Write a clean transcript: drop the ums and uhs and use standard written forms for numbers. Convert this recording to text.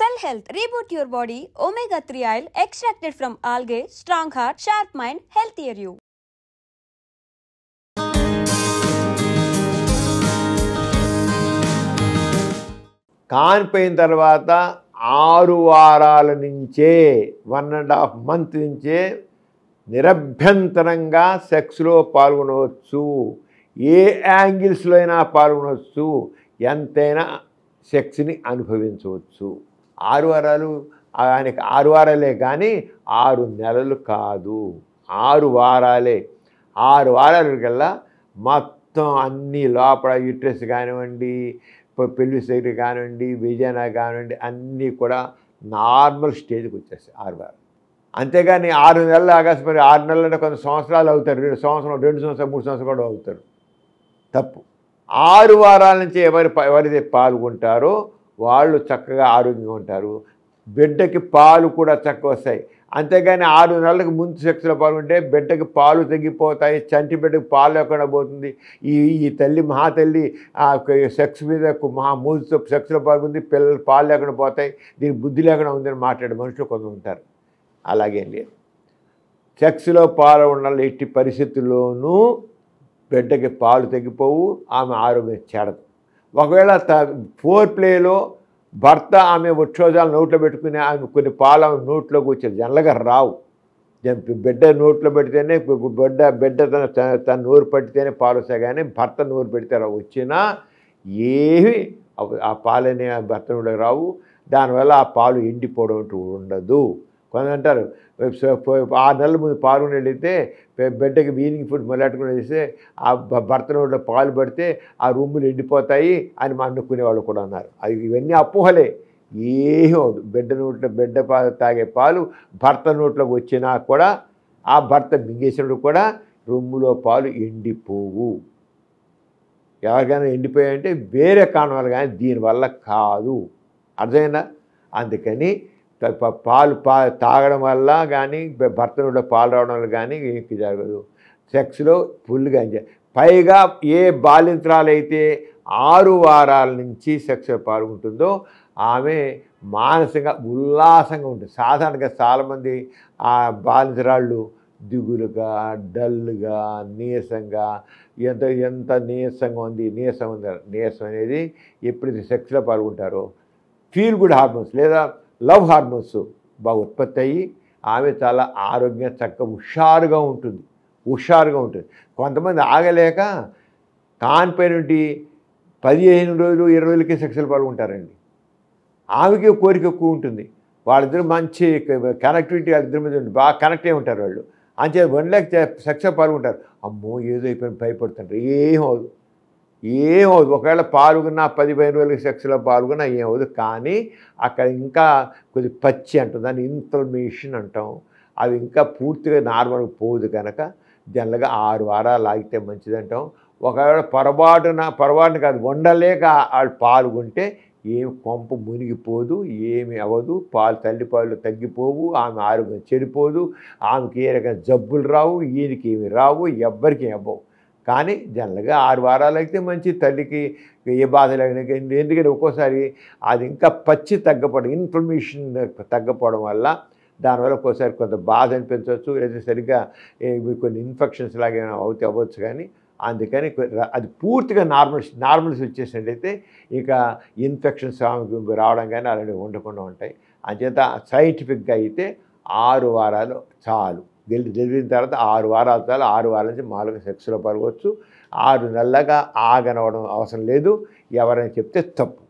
Cell Health, reboot your body, omega-3 oil extracted from algae, strong heart, sharp mind, healthier you. కానిపోయిన తర్వాత 6 వారాల నుంచే 1.5 month నుంచే నిరభ్యంతరంగా సెక్స్లో పాల్గొనవచ్చు. ఏ యాంగిల్స్లో అయినా పాల్గొనవచ్చు, ఎంతైనా సెక్స్ని అనుభవించవచ్చు. 6 వారాలు ఆయనకి 6 వారాలే కానీ 6 నెలలు కాదు, 6 వారాలే. 6 వారాలకల్లా మొత్తం అన్నీ లోపల యూట్రస్ కానివ్వండి, పెల్విస్ దగ్గర కానివ్వండి, విజయనా కానివ్వండి, అన్నీ కూడా నార్మల్ స్టేజ్కి వచ్చేస్తాయి 6 వారాలు. అంతేగాని 6 నెలలు ఆకాశపడి 6 నెలలు అంటే కొంత సంవత్సరాలు అవుతారు, 2 సంవత్సరాలు 3 సంవత్సరాలు కూడా అవుతారు. తప్పు. 6 వారాల నుంచి ఎవరైతే పాల్గొంటారో వాళ్ళు చక్కగా ఆరోగ్యంగా ఉంటారు, బిడ్డకి పాలు కూడా చక్కగా వస్తాయి. అంతేగాని 6 నెలలకు ముందు సెక్స్లో పాల్గొంటే బిడ్డకి పాలు తగ్గిపోతాయి, చంటి బిడ్డకి పాలు లేకుండా పోతుంది. ఈ తల్లి మహాతల్లి సెక్స్ మీద మోజుతో సెక్స్లో పాల్గొంది, పిల్లలు పాలు లేకుండా పోతాయి, దీనికి బుద్ధి లేకుండా ఉందని మాట్లాడే మనుషులు కొందరు ఉంటారు. అలాగేం లేదు. సెక్స్లో పాల్గొనాలి, ఎట్టి పరిస్థితుల్లోనూ బిడ్డకి పాలు తగ్గిపోవు, ఆమె ఆరోగ్యం చెడదు. ఒకవేళ ఫోర్ ప్లేలో భర్త ఆమె వృక్షోజాలు నోట్లో పెట్టుకుని ఆమె కొన్ని పాలు ఆమె నోట్లోకి వచ్చేది జనరల్గా రావు. బిడ్డ నోట్లో పెడితేనే బిడ్డ తన నోరు పట్టితేనే పాలు వస్తాయి, కానీ భర్త నోరు పెడితే వచ్చినా ఏమి ఆ పాలనే భర్త నోటికి రావు. దానివల్ల ఆ పాలు ఎండిపోవడం అంటూ ఉండదు. కొందరు అంటారు 6 నెలల ముందు పాల్గొని వెళితే బిడ్డకి వీనింగ్ ఫుడ్ మొదలెట్టుకుని వేస్తే ఆ భర్త నోట్లో పాలు పడితే ఆ రూములు ఎండిపోతాయి అని అనుకునే వాళ్ళు కూడా ఉన్నారు. అది ఇవన్నీ అపోహలే. ఏమవుదు, బిడ్డ పాలు తాగే పాలు భర్త నోట్లోకి వచ్చినా కూడా ఆ భర్త మింగేసినప్పుడు కూడా రొమ్ములో పాలు ఎండిపోవు. ఎవరికైనా ఎండిపోయాయంటే వేరే కారణాలు, కానీ దీనివల్ల కాదు. అర్థమైందా? అందుకని పాలు తాగడం వల్ల కానీ భర్త నోట్లో పాలు రావడం వల్ల కానీ ఏమి జరగదు. సెక్స్లో ఫుల్గా ఎంజాయ్. పైగా ఏ బాలింతరాలైతే 6 వారాల నుంచి సెక్స్లో పాల్గొంటుందో ఆమె మానసికంగా ఉల్లాసంగా ఉంటుంది. సాధారణంగా చాలామంది ఆ బాలింతరాళ్ళు దిగులుగా, డల్గా, నీరసంగా, ఎంత నీరసంగా ఉంది. నీరసం అనేది ఎప్పుడైతే సెక్స్లో పాల్గొంటారో ఫీల్ గుడ్ హార్మోన్స్ లేదా లవ్ హార్మోన్స్ బాగా ఉత్పత్తి అయ్యి ఆమె చాలా ఆరోగ్యంగా చక్కగా హుషారుగా ఉంటుంది. కొంతమంది ఆగలేక కాన్పైనటి 15 రోజులు 20 రోజులకే సెక్స్లో పాల్గొంటారండి. ఆమెకి కోరిక ఎక్కువ ఉంటుంది. వాళ్ళిద్దరు మంచి కనెక్టివిటీ వాళ్ళిద్దరి మీద ఉంటుంది, బాగా కనెక్ట్ అయి ఉంటారు వాళ్ళు. అంతే 1 లాక్ సెక్స్లో పాల్గొంటారు. అమ్మో ఏదో అయిపోయిన భయపడుతుంటారు. ఏమవుదు. ఒకవేళ పాల్గొన్న 10-15 రోజులకి సెక్స్లో పాల్గొన్నా ఏమవుదు. కానీ అక్కడ ఇంకా కొద్ది పచ్చి అంటాం, దాన్ని ఇన్ఫ్లమేషన్ అంటాం. అవి ఇంకా పూర్తిగా నార్మల్గా పోదు. కనుక జనరల్గా 6 వారాలు ఆగితే మంచిదంటాం. ఒకవేళ పొరపాటున కాదు, వండలేక వాళ్ళు పాల్గొంటే ఏమి కొంప మునిగిపోదు, ఏమి అవ్వదు. తల్లి పాలు తగ్గిపోవు, ఆమె ఆరోగ్యం చెడిపోదు, ఆమెకి ఏ రకమైన జబ్బులు రావు, ఈయనకి ఏమి రావు, ఎవ్వరికి అవ్వవు. కానీ జనరల్గా 6 వారాలు అయితే మంచి, తల్లికి ఏ బాధ లేక. ఎందుకంటే ఒక్కోసారి అది ఇంకా పచ్చి తగ్గపోవడం, ఇన్ఫ్లమేషన్ తగ్గపోవడం వల్ల దానివల్ల ఒక్కోసారి కొంత బాధ అనిపించవచ్చు, లేదా సరిగ్గా కొన్ని ఇన్ఫెక్షన్స్ లాగా అవ్వచ్చు. కానీ అందుకని అది పూర్తిగా నార్మల్స్ వచ్చేసినట్టయితే ఇక ఇన్ఫెక్షన్స్ రావడం కానీ అలాంటివి ఉండకుండా ఉంటాయి. అంచేత సైంటిఫిక్గా అయితే 6 వారాలు చాలు. డెలివరీ తర్వాత 6 వారాలు చాలు. 6 వారాల నుంచి మామూలుగా సెక్స్లో పాల్గొవచ్చు. 6 నెలలుగా ఆగనవడం అవసరం లేదు. ఎవరైనా చెప్తే తప్పు.